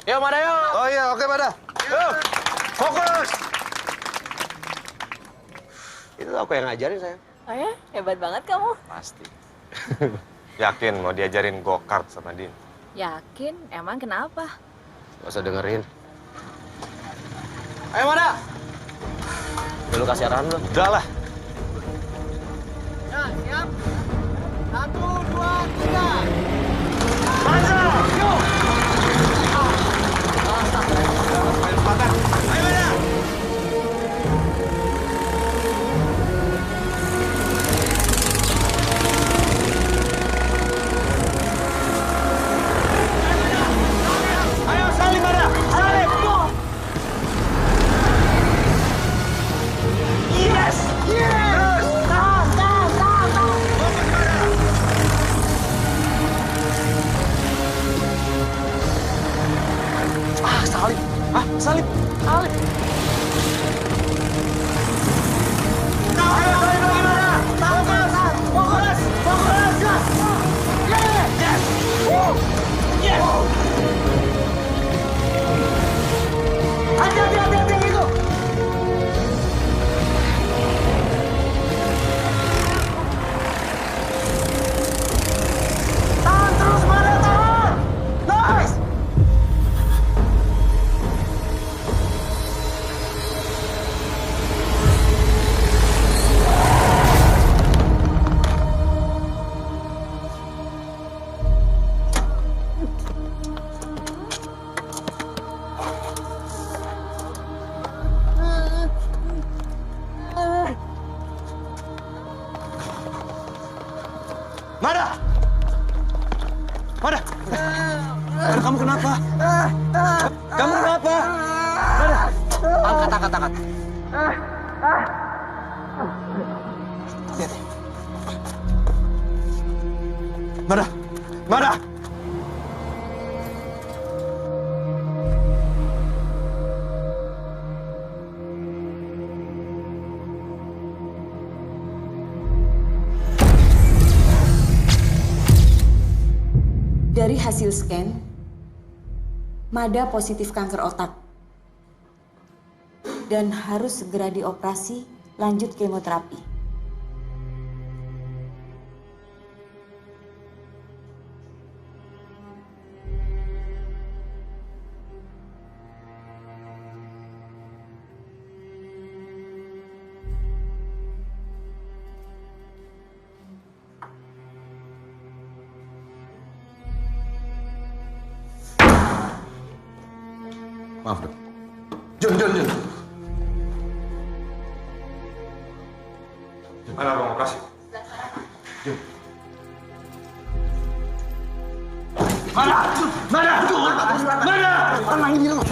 Yuk, Mada, yuk. Oh iya, oke, Mada. Yuk, fokus. Itu aku yang ngajarin, sayang. Oh ya? Hebat banget kamu. Pasti. Yakin mau diajarin go-kart sama Din? Yakin? Emang kenapa? Gak usah dengerin. Ayo, Mada. Dulu kasih arahan lu. Udah lah. Ya, siap. 1, 2, 3. Masa! Yuk! Ayo, Mada! Ayo, salib, Mada! Salib! Yes! Yes! Tahan, tahan, tahan, tahan! Fokus, Mada! Salib! Salib! Salib! Ayo, salib lagi, Mada! Fokus! Fokus! Fokus! Yes! Yes! Yes! Hati-hati, hati-hati itu! Tahan terus, Mada, tahan! Nice! Mada! Mada! Mada, kamu kenapa? Kamu kenapa? Mada! Angkat. Lihat ya. Mada! Mada! Dari hasil scan, Mada positif kanker otak dan harus segera dioperasi lanjut kemoterapi. Maaf, Dok. Jun. Mana ruang operasi? Jun. Mana? Tenangin diri lo.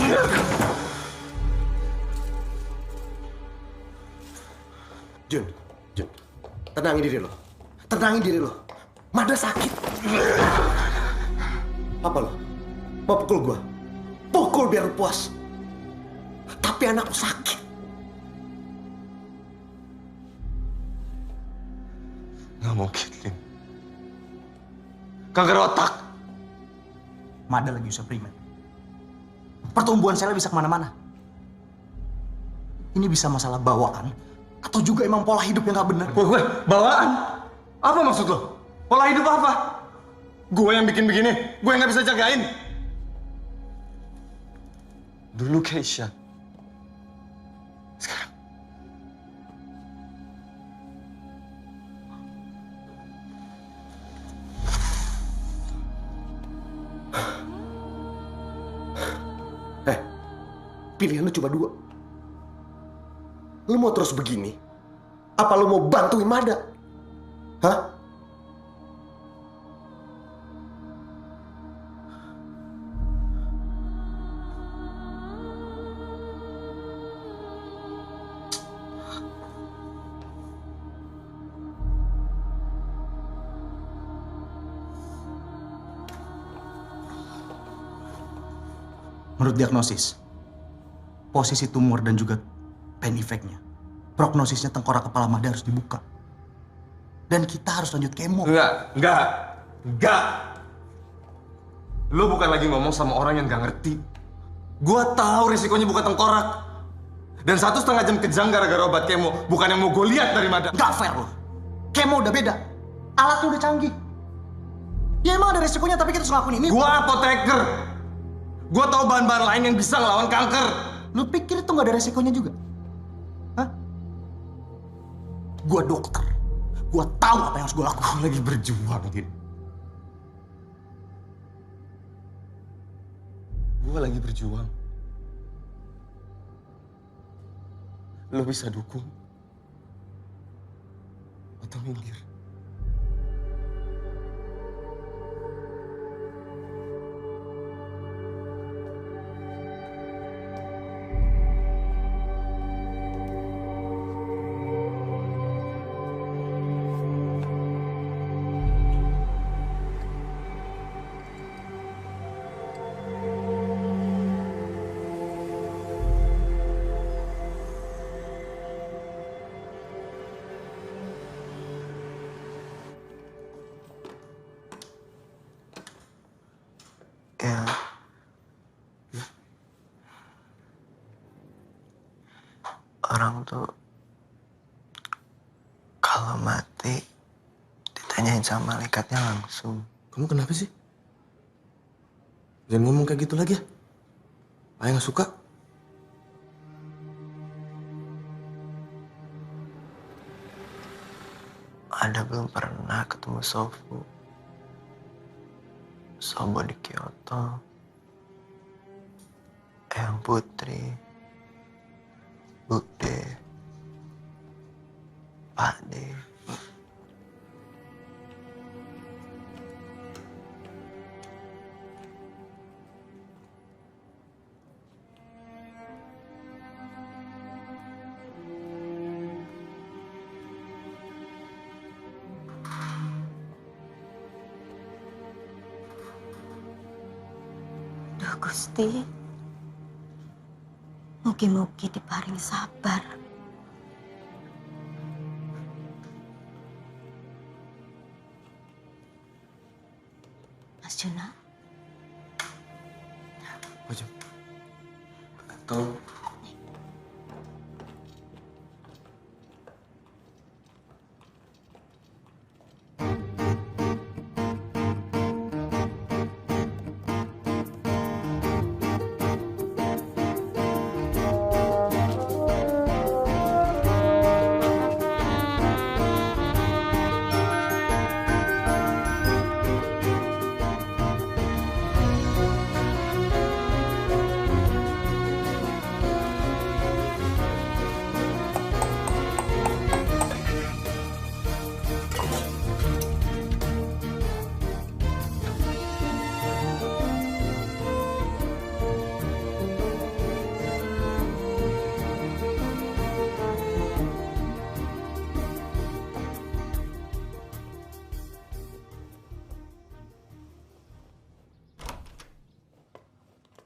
Jun. Tenangin diri lo. Mada sakit. Apa lo? Mau pukul gua? Pukul biar puas. Tapi anakku sakit. Nggak mungkin, Lin. Kanker otak. Mada lagi suplemen. Pertumbuhan selnya bisa kemana-mana. Ini bisa masalah bawaan atau juga emang pola hidup yang nggak benar. Gue bawaan? Apa maksud lo? Pola hidup apa? Gue yang bikin begini. Gue yang nggak bisa jagain. Dulu Keisha. Sekarang. Pilihan lu cuma dua. Lu mau terus begini? Apa lu mau bantuin Mada? Hah? Menurut diagnosis, posisi tumor dan juga pain effect-nya, prognosisnya tengkorak kepala Mada harus dibuka. Dan kita harus lanjut kemo. Enggak. Lu bukan lagi ngomong sama orang yang gak ngerti. Gua tahu resikonya buka tengkorak. Dan 1,5 jam kejang gara-gara obat kemo. Bukan yang mau gue lihat dari Mada. Nggak fair loh. Kemo udah beda. Alatnya udah canggih. Ya emang ada resikonya, tapi kita harus ngelakuin ini. Gua apoteker. Gua tahu bahan-bahan lain yang bisa ngelawan kanker. Lu pikir itu nggak ada resikonya juga? Hah? Gua dokter. Gua tahu apa yang harus gua lakukan. Gua lagi berjuang, Din. Gua lagi berjuang. Lo bisa dukung atau minggir. Ya. Orang tuh kalau mati ditanyain sama malaikatnya langsung. Kamu kenapa sih? Jangan ngomong kayak gitu lagi ya. Ayah nggak suka. Ada belum pernah ketemu Sofu. Sobo di Kyoto, Eyang Putri, Bude, Pak De. Duh Gusti, mugi-mugi diparing sabar. Mas Juna, Macam. Tolong.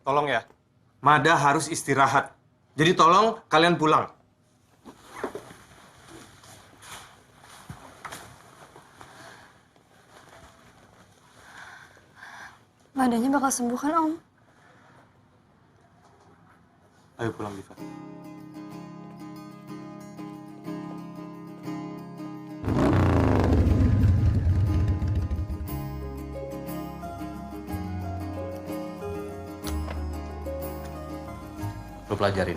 Tolong ya, Mada harus istirahat. Jadi tolong kalian pulang. Madanya bakal sembuh kan, Om? Ayo pulang, Diva. Lo pelajarin.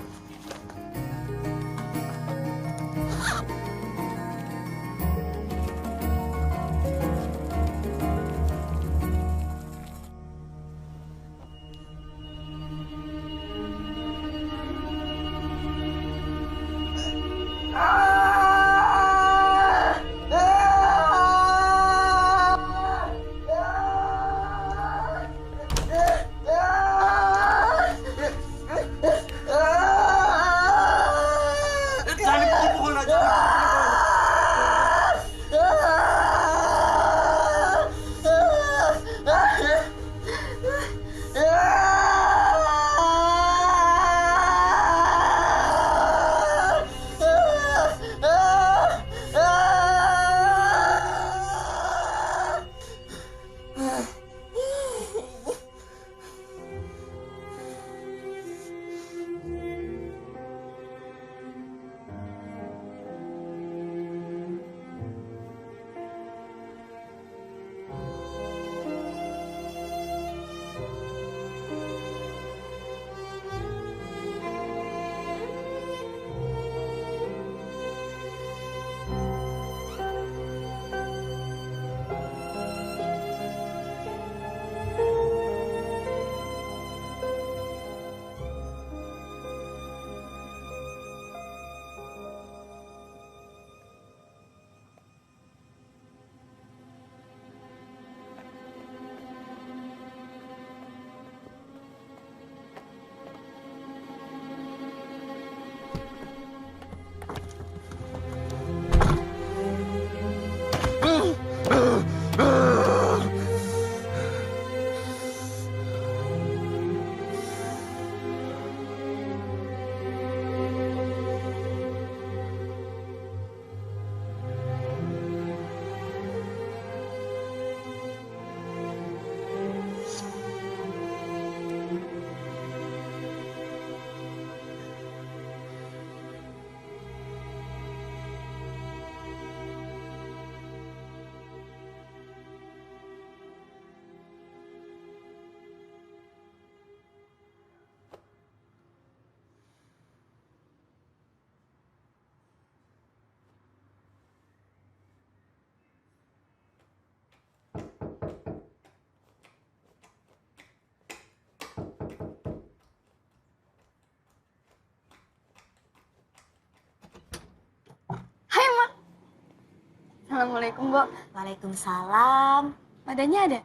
Assalamualaikum, Mbak. Waalaikumsalam. Madanya ada?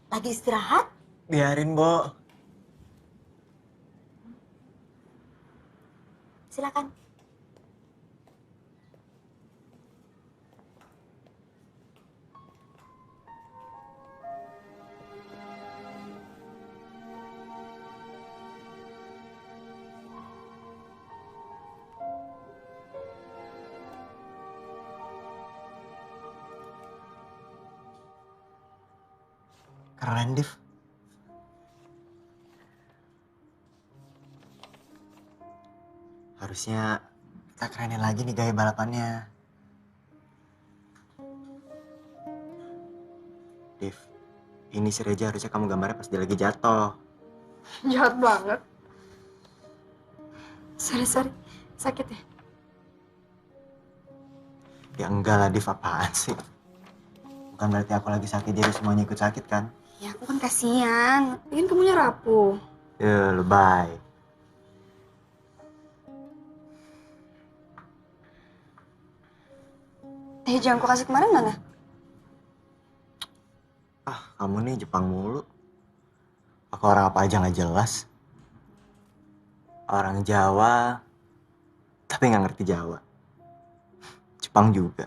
Lagi istirahat? Biarin, Bo. Silakan. Keren, Div. Harusnya kita kerenin lagi nih gaya balapannya. Div, ini si Reja harusnya kamu gambarnya pas dia lagi jatuh. Jahat banget. Sorry. Sakit ya? Ya enggak lah, Div, apaan sih? Bukan berarti aku lagi sakit jadi semuanya ikut sakit kan? Ya aku kan kasihan. Ingin kamunya rapuh. Ya, lebay. Teh hijau yang aku kasih kemarin mana? Ah, kamu nih Jepang mulu. Aku orang apa aja nggak jelas. Orang Jawa, tapi nggak ngerti Jawa. Jepang juga.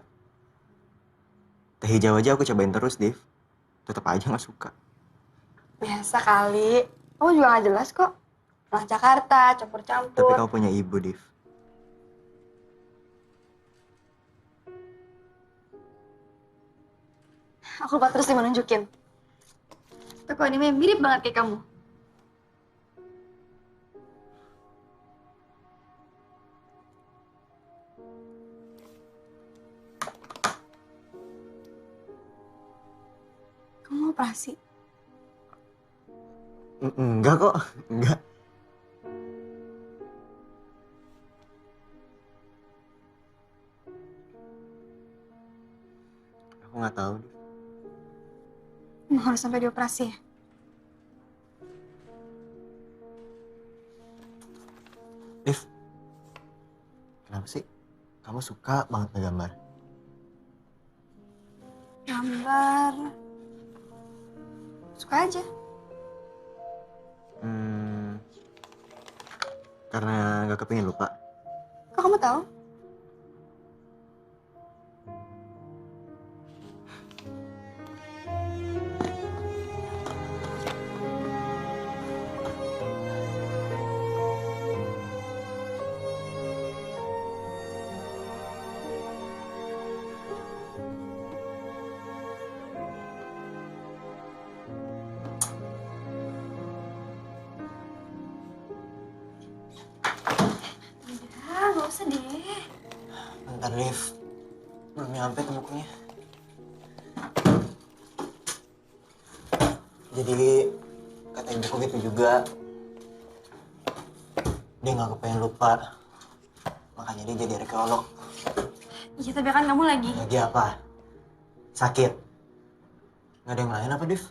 Teh hijau aja aku cobain terus, Div. Tetap aja nggak suka. Biasa kali. Kamu juga nggak jelas kok. Orang Jakarta, Tapi campur-campur. kamu punya ibu, Div. Aku lupa terus nih mau nunjukin. Toko anime mirip banget kayak kamu. Kamu mau operasi? Enggak kok, enggak. Aku nggak tahu, Div. Emang harus sampai dioperasi ya? Div, kenapa sih kamu suka banget ngegambar? Gambar. Suka aja. Karena nggak kepingin lupa. Kok kamu tahu? Ya, nggak usah deh. Bentar, Div. Belum nyampe ke bukunya. Jadi, kata ibuku gitu juga. Dia nggak kepengen lupa. Makanya dia jadi arkeolog. Iya, tapi kan kamu lagi. Lagi apa? Sakit? Nggak ada yang lain apa, Div?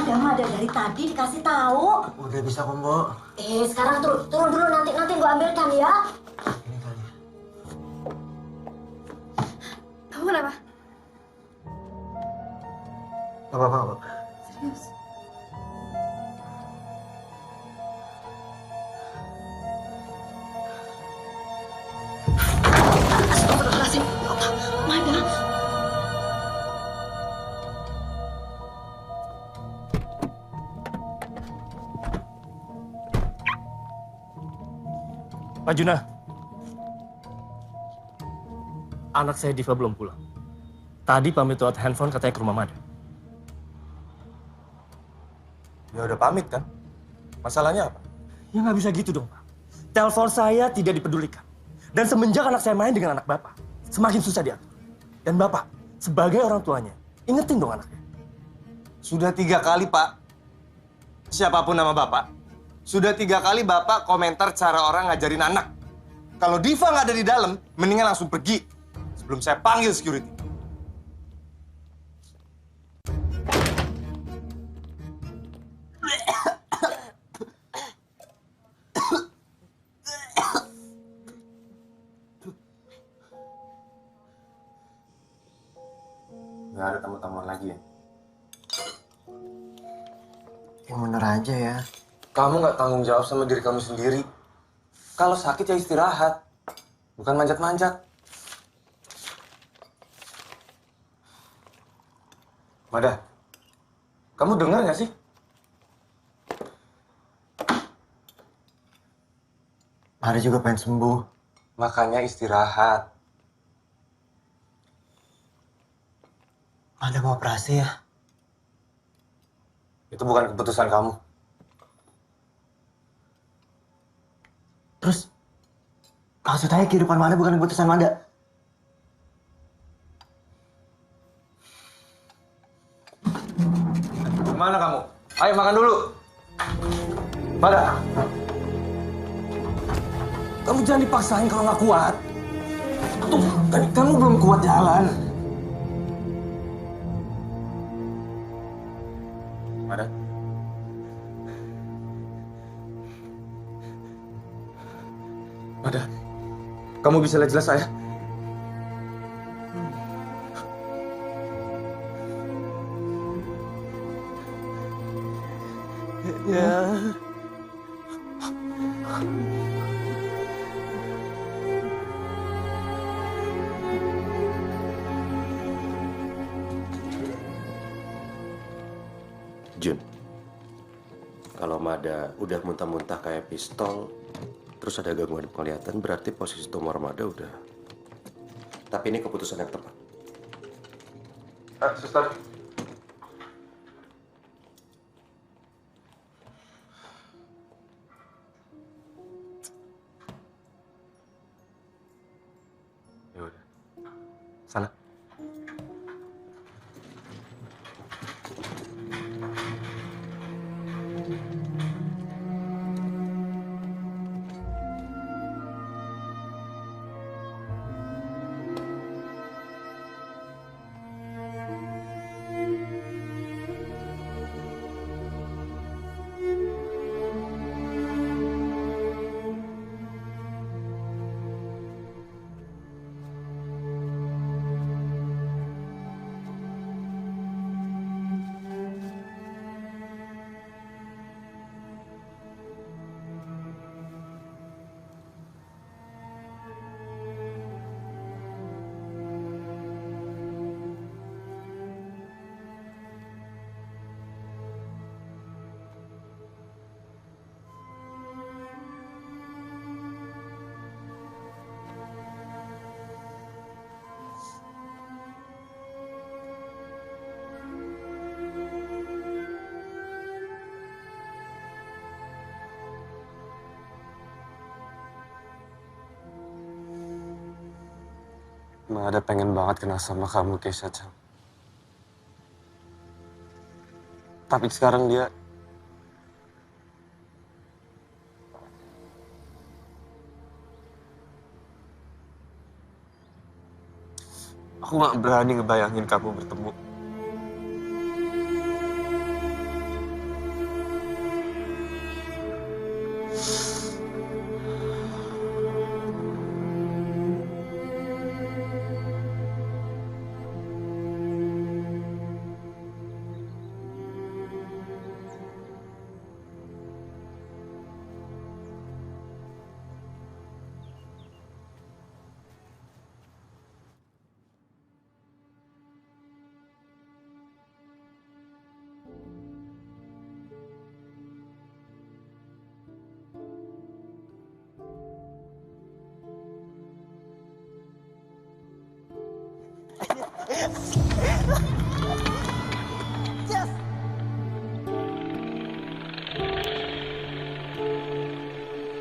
Mada dari tadi dikasih tahu. Udah bisa kok, Mbok. Sekarang turun dulu nanti gua ambilkan ya. Ini kali ya. Kamu kenapa? Nggak apa-apa, nggak apa-apa. Serius? Astagfirullahaladzim. Mada. Pak Juna, anak saya Diva belum pulang. Tadi pamit lewat handphone katanya ke rumah Mada. Ya udah pamit kan? Masalahnya apa? Ya nggak bisa gitu dong, Pak. Telepon saya tidak dipedulikan. Dan semenjak anak saya main dengan anak Bapak, semakin susah diatur. Dan Bapak, sebagai orang tuanya, ingetin dong anaknya. Sudah 3 kali, Pak. Siapapun nama Bapak. Sudah 3 kali Bapak komentar cara orang ngajarin anak. Kalau Diva nggak ada di dalam, mendingan langsung pergi. Sebelum saya panggil security. Yang bener aja ya. Kamu nggak tanggung jawab sama diri kamu sendiri. Kalau sakit ya istirahat, bukan manjat-manjat. Mada, kamu dengar nggak sih? Mada juga pengen sembuh. Makanya istirahat. Mada mau operasi ya? Itu bukan keputusan kamu. Terus, maksud saya kehidupan Mada bukan keputusan Mada. Kemana kamu? Ayo makan dulu. Mada. Kamu jangan dipaksain kalau nggak kuat. Tuh, kan kamu belum kuat jalan. Mada. Mada. Kamu bisa lihat jelas saya? Ya. Jun, kalau Mada udah muntah-muntah kayak pistol, terus ada gangguan penglihatan, berarti posisi tumor Mada udah. Tapi ini keputusan yang tepat. Suster. Ya udah. Sana. Emang ada pengen banget kenal sama kamu, Keisha Chan. Tapi sekarang dia... Aku gak berani ngebayangin kamu bertemu.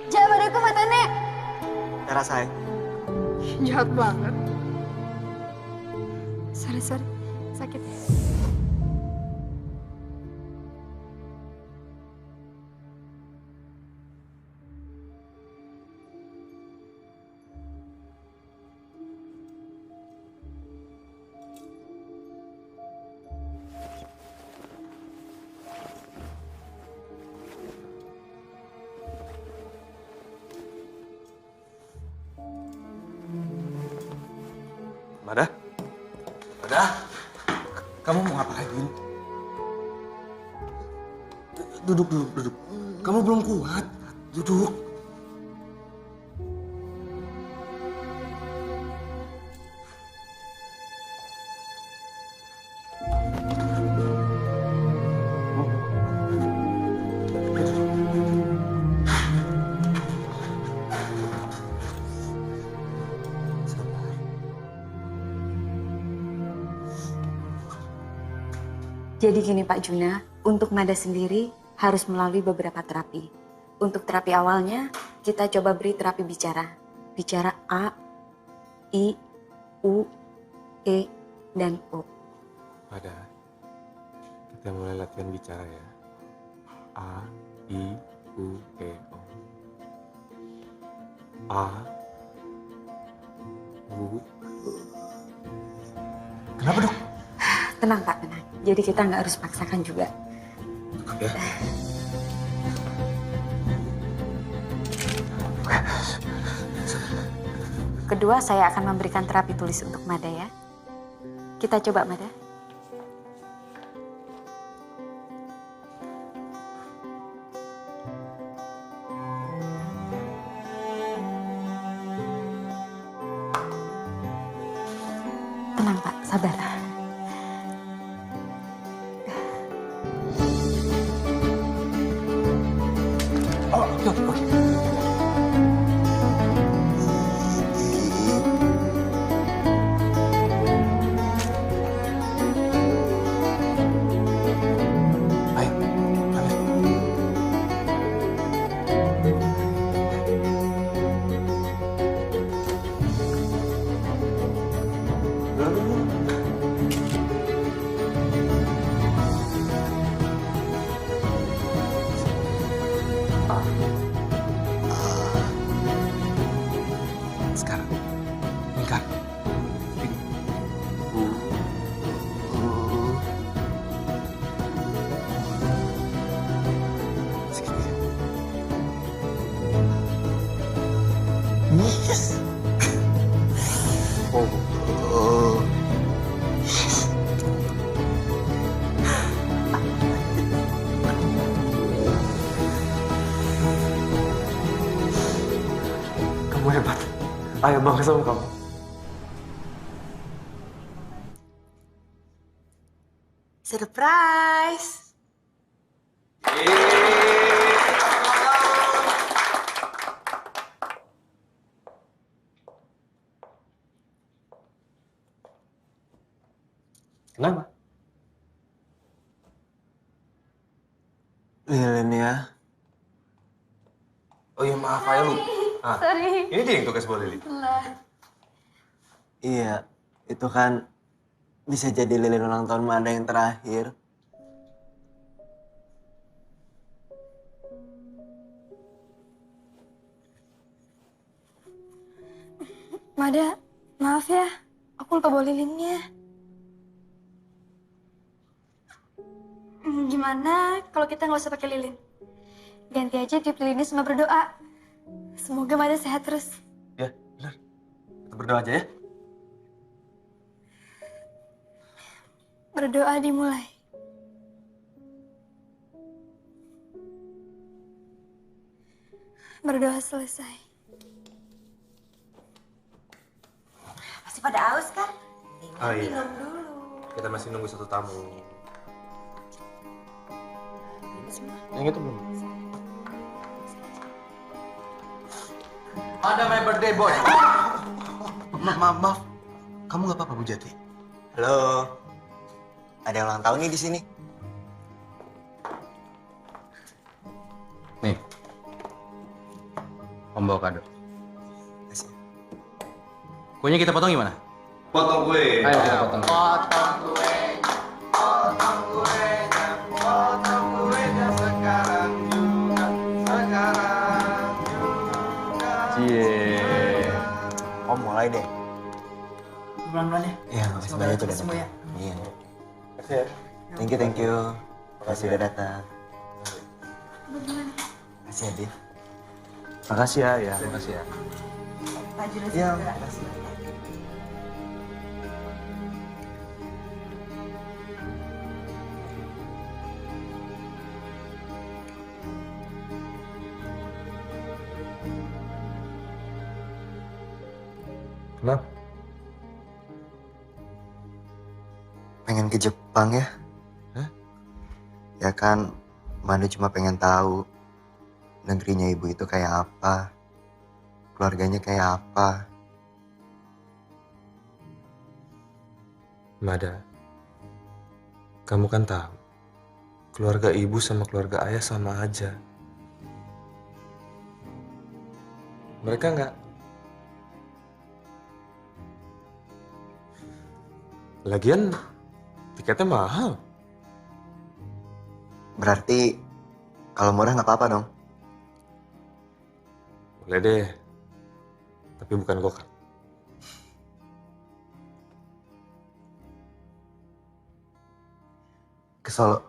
Jangan padaku matanya. Cara saya. Jahat banget. Sorry, sakit. Mada? Mada? Kamu mau ngapain? Duduk. Kamu belum kuat. Duduk. Jadi gini Pak Juna, untuk Mada sendiri harus melalui beberapa terapi. Untuk terapi awalnya, kita coba beri terapi bicara. Bicara A, I, U, E, dan O. Ada. Kita mulai latihan bicara ya. A, I, U, E, O. A, U. Kenapa dok? Tenang Pak, tenang. Jadi kita nggak harus paksakan juga. Ya. Kedua, saya akan memberikan terapi tulis untuk Mada ya. Kita coba Mada. Tenang Pak, sabar. Sekarang, lingkar. Segini ya. Yes. Kamu hebat. Ayo bangga sama kamu. Surprise! Kenapa? Lilin ya. Oh iya maaf aja lu. Ah, Sorry. ini dia yang tugas buat Lili. Iya, itu kan bisa jadi lilin ulang tahun Mada yang terakhir. Mada, maaf ya. Aku lupa bawa lilinnya. Gimana kalau kita nggak usah pakai lilin? Ganti aja tiup lilinnya sama berdoa. Semoga Mada sehat terus. Ya, benar. Kita berdoa aja ya. Berdoa dimulai. Berdoa selesai. Masih pada aus kan? Oh iya. Minum dulu. Kita masih nunggu satu tamu. Yang itu belum. Ada my birthday boy. Maaf. Kamu nggak apa-apa Bu Jati? Halo. Ada yang ulang tahun nih di sini. Nih. Om bawa kado. Kasih. Kuenya kita potong gimana? Potong kue. Ayo kita potong. Cie. Om mulai deh. Pelan-pelan ya. Iya, makasih banyak udah datang. Iya. Thank you. Makasih udah datang. Makasih ya, Div. Makasih ya, makasih ya. Pak Juna Iya, juga. makasih. Kenapa? Pengen ke Jepang ya? Hah? Ya kan, Mada cuma pengen tahu negerinya ibu itu kayak apa, keluarganya kayak apa. Mada, kamu kan tahu, keluarga ibu sama keluarga ayah sama aja. Mereka nggak. Lagian, tiketnya mahal. Berarti kalau murah nggak apa-apa dong? Boleh deh, tapi bukan go-kart. Ke Solo.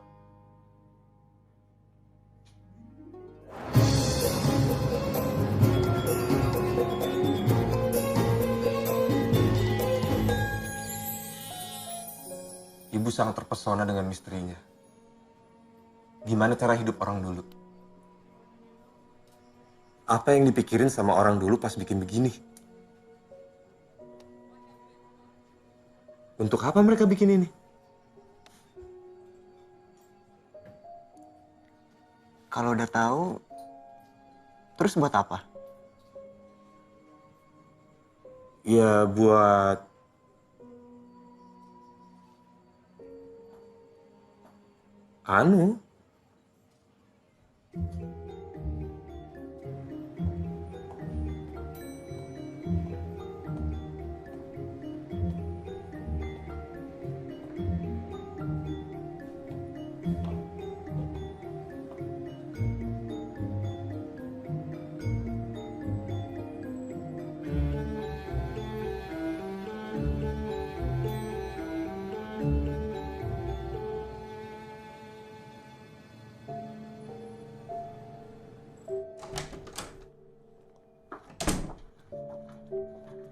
Ibu sangat terpesona dengan misterinya. Gimana cara hidup orang dulu? Apa yang dipikirin sama orang dulu pas bikin begini? Untuk apa mereka bikin ini? Kalau udah tahu, terus buat apa? Ya buat anu.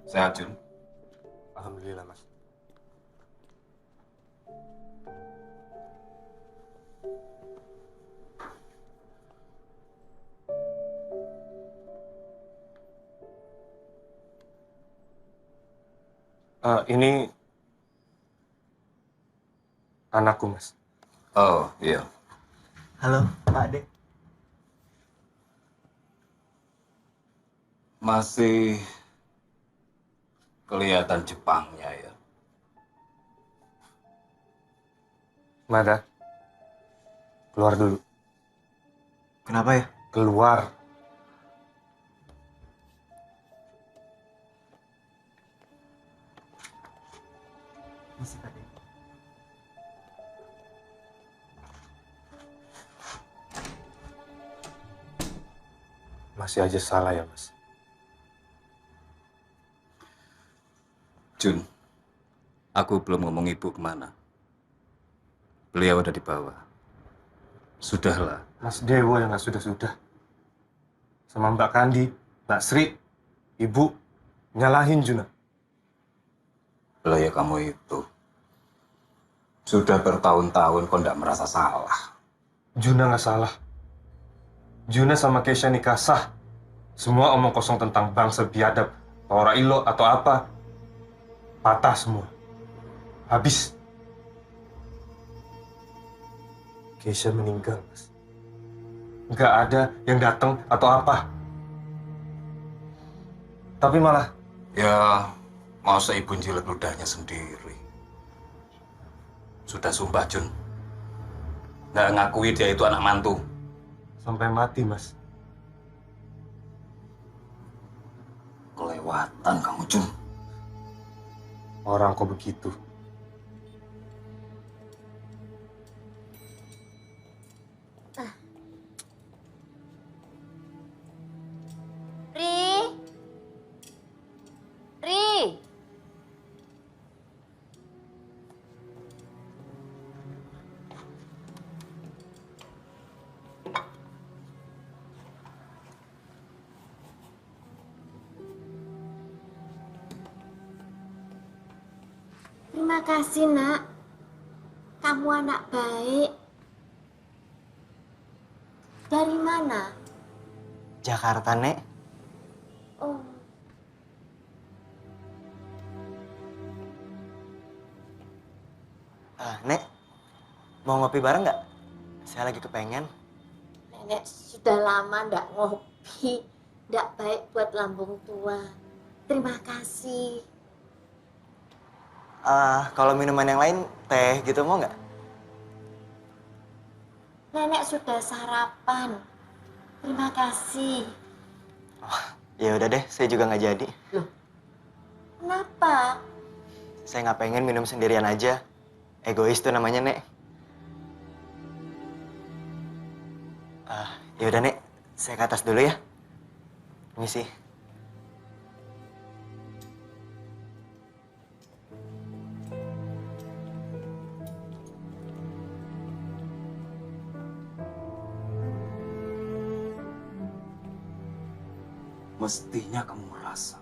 Sehat, Jun? Alhamdulillah, Mas. Ini anakku, Mas. Oh, iya. Halo, Pak Ade. Masih kelihatan Jepangnya ya. Mada, keluar dulu. Kenapa ya? Keluar. Masih Pak Ade. Masih aja salah ya, Mas. Jun, aku belum ngomong ibu kemana. Beliau udah dibawa. Sudahlah. Mas Dewo yang nggak sudah-sudah. Sama Mbak Kandi, Mbak Sri, Ibu, nyalahin Juna. Lah ya kamu itu. Sudah bertahun-tahun kok nggak merasa salah. Juna nggak salah. Juna sama Keisha nikah sah. Semua omong kosong tentang bangsa biadab, Tora Ilo atau apa, patah semua. Habis. Keisha meninggal, Mas. Nggak ada yang datang atau apa. Tapi malah Ya, masa ibu jilat ludahnya sendiri. Sudah sumpah, Jun. Nggak ngakui dia itu anak mantu. sampai mati, Mas. Kelewatan kamu, Jun. Orang kok begitu. Ri. Ri. Terima kasih, Nak. Kamu anak baik. Dari mana? Jakarta, Nek. Oh, Mau ngopi bareng nggak? Saya lagi kepengen. Nenek sudah lama ndak ngopi, ndak baik buat lambung tua. Terima kasih. Kalau minuman yang lain, teh gitu mau nggak? Nenek sudah sarapan. Terima kasih. Ya udah deh, saya juga nggak jadi. Kenapa? Saya nggak pengen minum sendirian aja. Egois tuh namanya, Nek. Ya udah, Nek. Saya ke atas dulu ya. Misi. Mestinya kamu merasa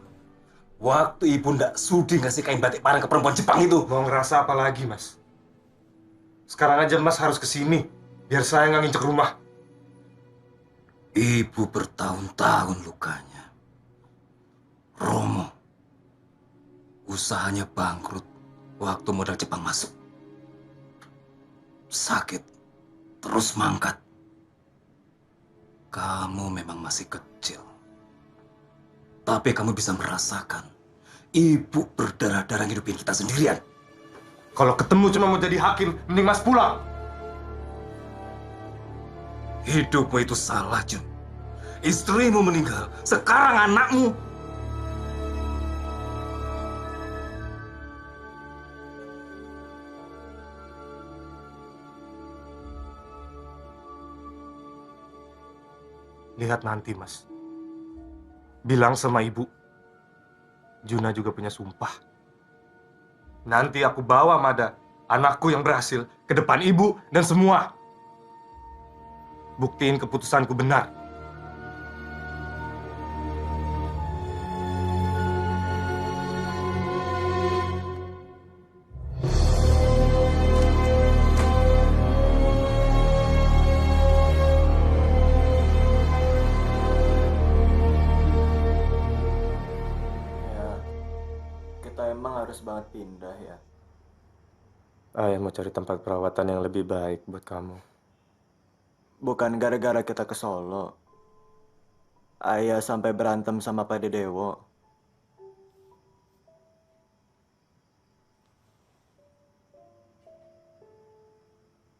waktu ibu ndak sudi ngasih kain batik parang ke perempuan Jepang itu. Mau ngerasa apa lagi, Mas? Sekarang aja Mas harus ke sini biar saya nggak nginjek rumah. Ibu bertahun-tahun lukanya. Romo, usahanya bangkrut waktu modal Jepang masuk. Sakit, terus mangkat. Kamu memang masih kecil. Tapi kamu bisa merasakan ibu berdarah-darah hidupin kita sendirian. Kalau ketemu cuma mau jadi hakim, mending Mas pulang. Hidupmu itu salah, Jun. Istrimu meninggal, sekarang anakmu. Lihat nanti, Mas. Bilang sama ibu, Juna juga punya sumpah. Nanti aku bawa Mada, anakku yang berhasil, ke depan ibu dan semua. Buktiin keputusanku benar. Kita emang harus banget pindah ya. Ayah mau cari tempat perawatan yang lebih baik buat kamu. Bukan gara-gara kita ke Solo. Ayah sampai berantem sama Pak Dedewo.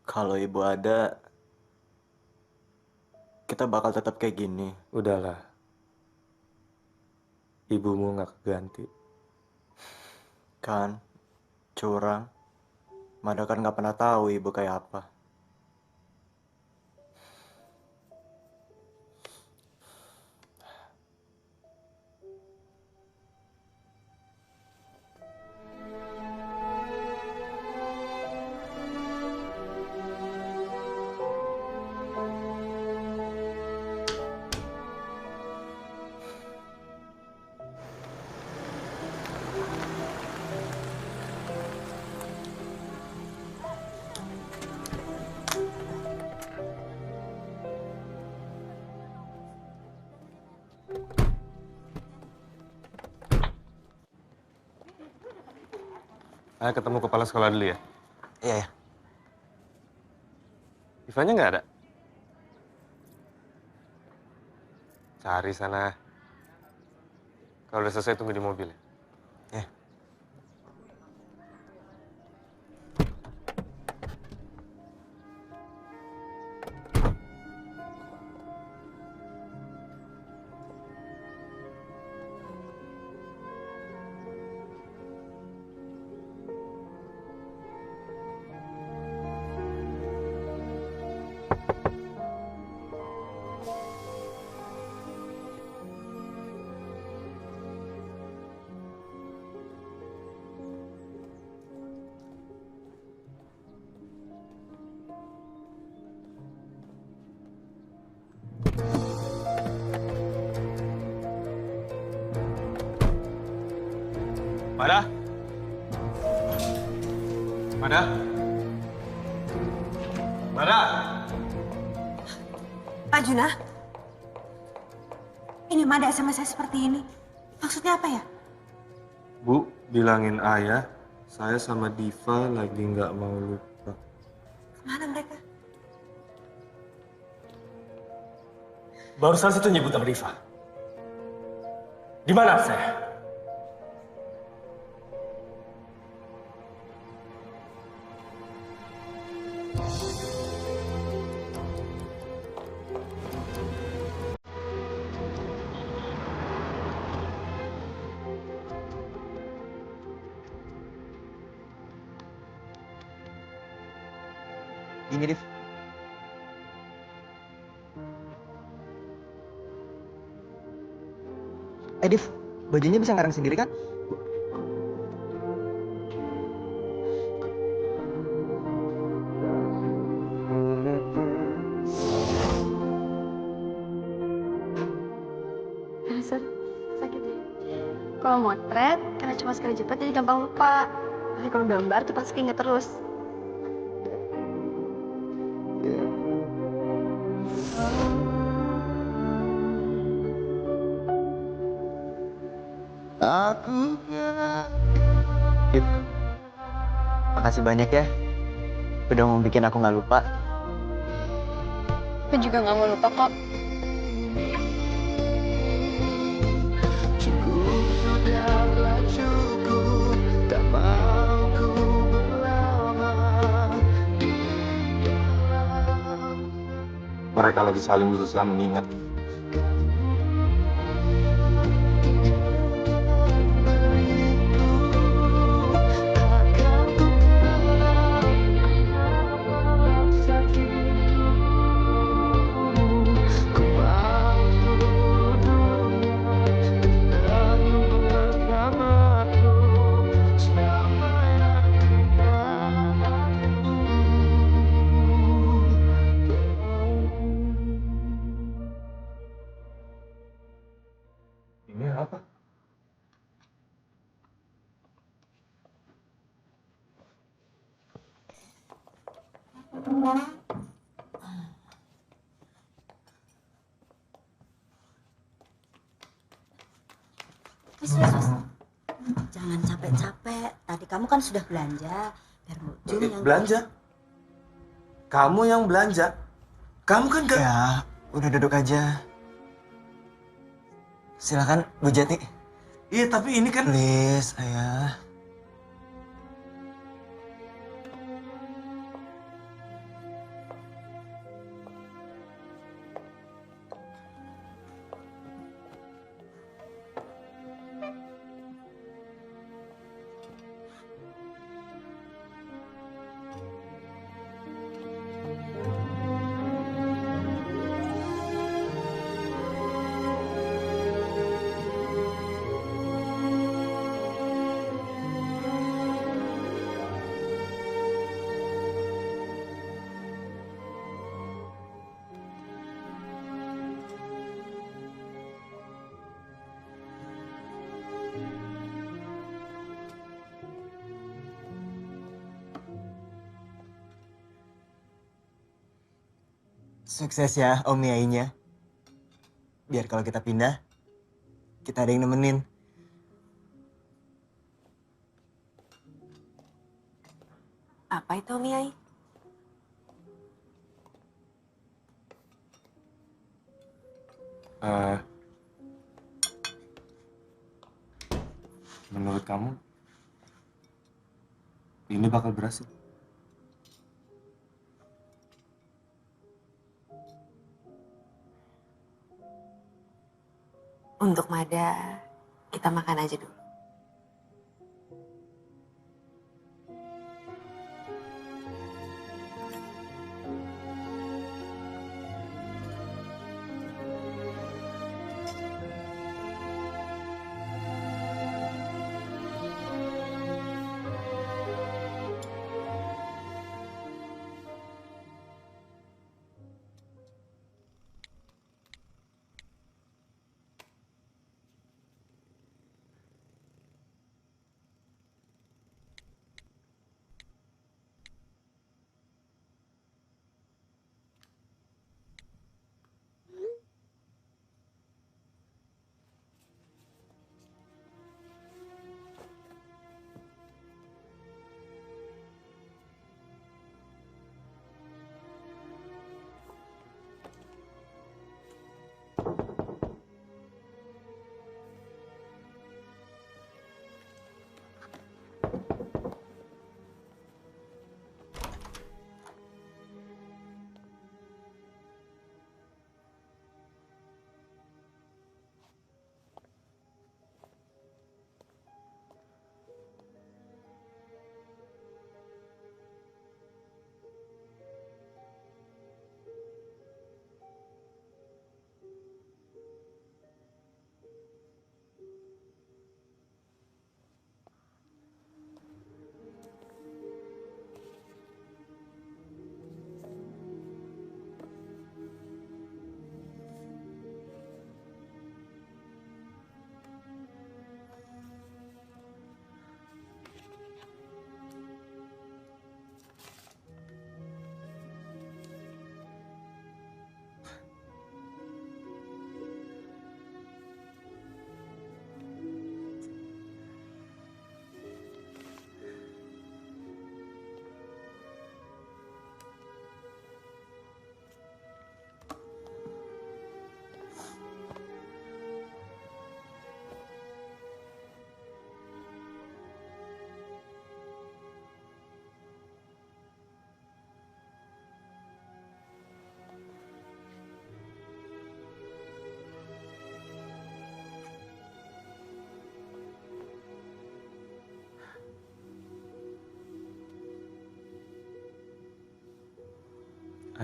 Kalau ibu ada, kita bakal tetap kayak gini. Udahlah. Ibumu nggak keganti. Kan, curang. Mada kan nggak pernah tahu ibu kayak apa. Ayah ketemu kepala sekolah dulu ya. Iya ya. Ivanya nggak ada? Cari sana. Kalau udah selesai tunggu di mobil ya. Ya. Mada? Mada? Mada? Pak Juna, ini Mada sama saya seperti ini. Maksudnya apa ya? Bu, bilangin ayah, saya sama Diva lagi nggak mau lupa. Kemana Barusan situ nyebut nama Riva. Di mana saya? Gini, Div. Div, bajunya bisa ngarang sendiri kan? Dasar, sakit ya. Kalau motret, karena cuma sekali jepit jadi gampang lupa. Tapi kalau gambar tuh pasti inget terus. Div, makasih banyak ya. Udah mau bikin aku nggak lupa. Aku juga nggak mau lupa kok. Mereka lagi saling berusaha mengingat. Ini apa? Jangan capek-capek. Tadi kamu kan sudah belanja. Biar Mujung yang Belanja? Kamu yang belanja? Kamu kan gak... Ya, udah duduk aja. Silakan, Bu Jati. Iya, tapi ini kan... Please, ayah. Sukses ya Om Yainya. Biar kalau kita pindah, kita ada yang nemenin. Apa itu, Om Yai? Menurut kamu, ini bakal berhasil? Untuk Mada, kita makan aja dulu.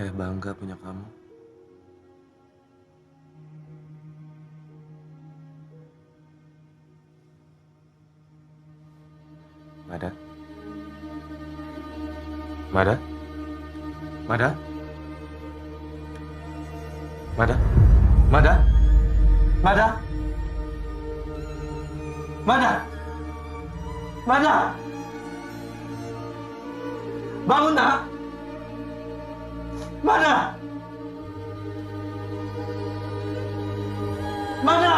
Ayah bangga punya kamu. Mada? Mada? Mada? Mada? Mada? Mada? Mada? Mada? Bangun, nak! Mada? Mada?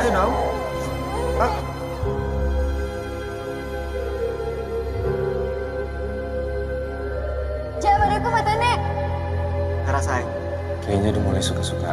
Ayo dong. Jangan aku mata nek. Ngerasain. Kayaknya udah mulai suka-suka.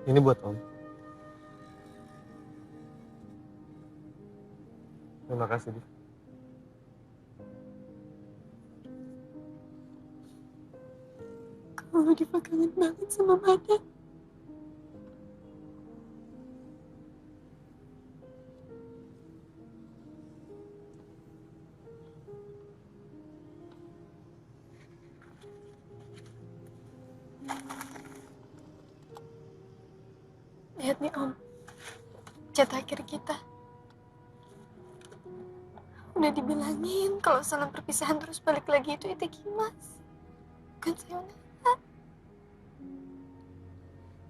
Ini buat Om. Terima kasih, Div. Kalau Diva kangen banget sama Mada. Lihat nih Om, chat akhir kita. Udah dibilangin kalau salam perpisahan terus balik lagi itu Itekimas. Bukan sayonara.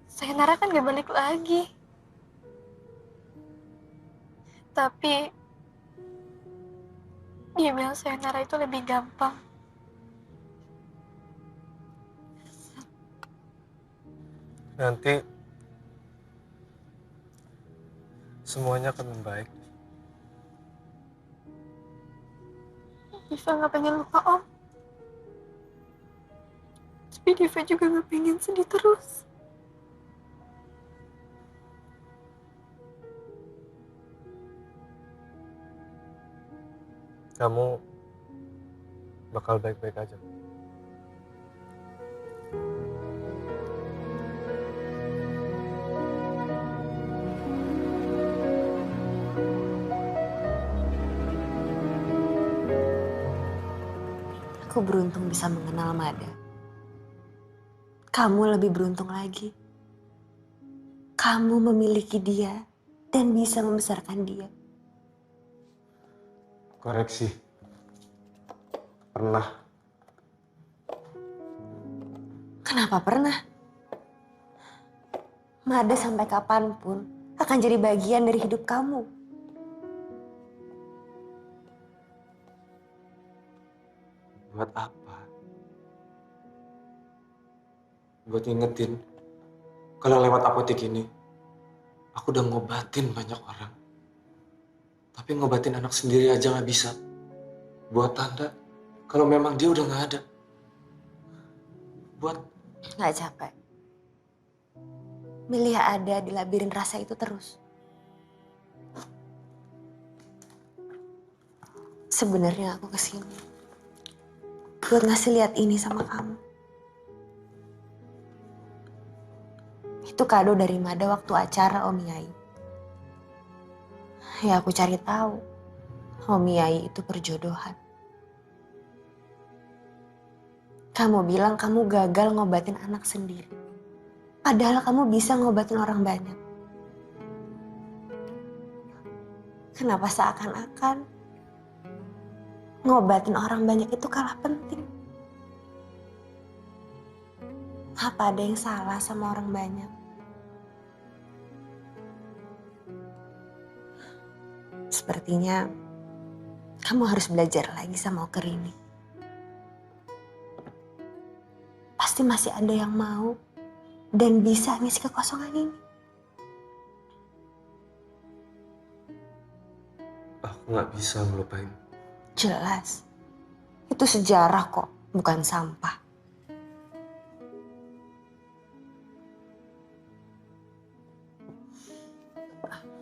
Sayonara kan gak balik lagi. Tapi dia bilang sayonara itu lebih gampang. Nanti semuanya akan membaik. Diva gak pengen lupa Om. Tapi Diva juga gak pengen sedih terus. Kamu bakal baik-baik aja. Aku beruntung bisa mengenal Mada. Kamu lebih beruntung lagi. Kamu memiliki dia dan bisa membesarkan dia. Koreksi. Pernah. Kenapa pernah? Mada sampai kapanpun akan jadi bagian dari hidup kamu. buat ngingetin kalau lewat apotek ini aku udah ngobatin banyak orang. Tapi ngobatin anak sendiri aja nggak bisa. Buat tanda kalau memang dia udah nggak ada. Buat Nggak capek. Milih ada di labirin rasa itu terus. Sebenarnya aku kesini buat ngasih lihat ini sama kamu. Itu kado dari Mada waktu acara Om Yai. Ya aku cari tahu, Om Yai itu perjodohan. Kamu bilang kamu gagal ngobatin anak sendiri. Padahal kamu bisa ngobatin orang banyak. Kenapa seakan-akan ngobatin orang banyak itu kalah penting? Apa ada yang salah sama orang banyak? Sepertinya kamu harus belajar lagi sama Oker ini. Pasti masih ada yang mau dan bisa ngisi kekosongan ini. aku nggak bisa ngelupain. Jelas. Itu sejarah kok, bukan sampah.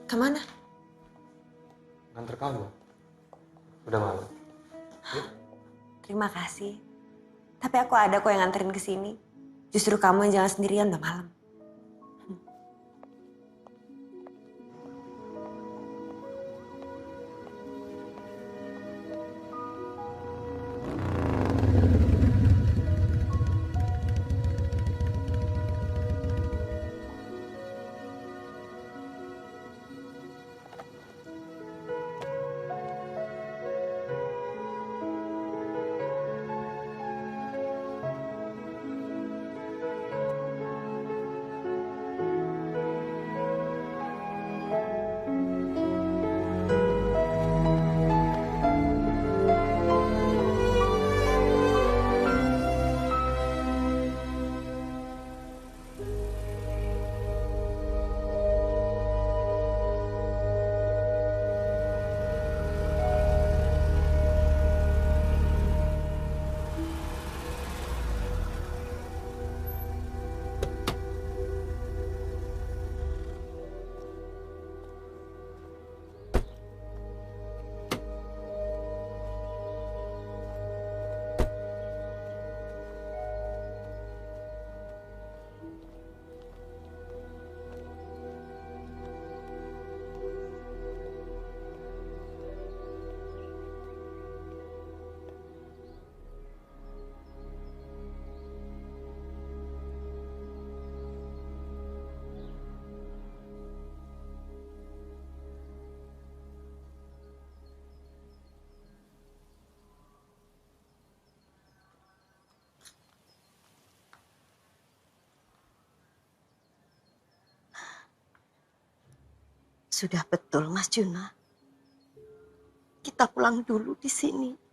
Kemana? Nganter kamu. Udah malam. Terima kasih. Tapi aku ada kok yang nganterin ke sini. Justru kamu yang jangan sendirian, udah malam. Sudah betul, Mas Juna. Kita pulang dulu di sini.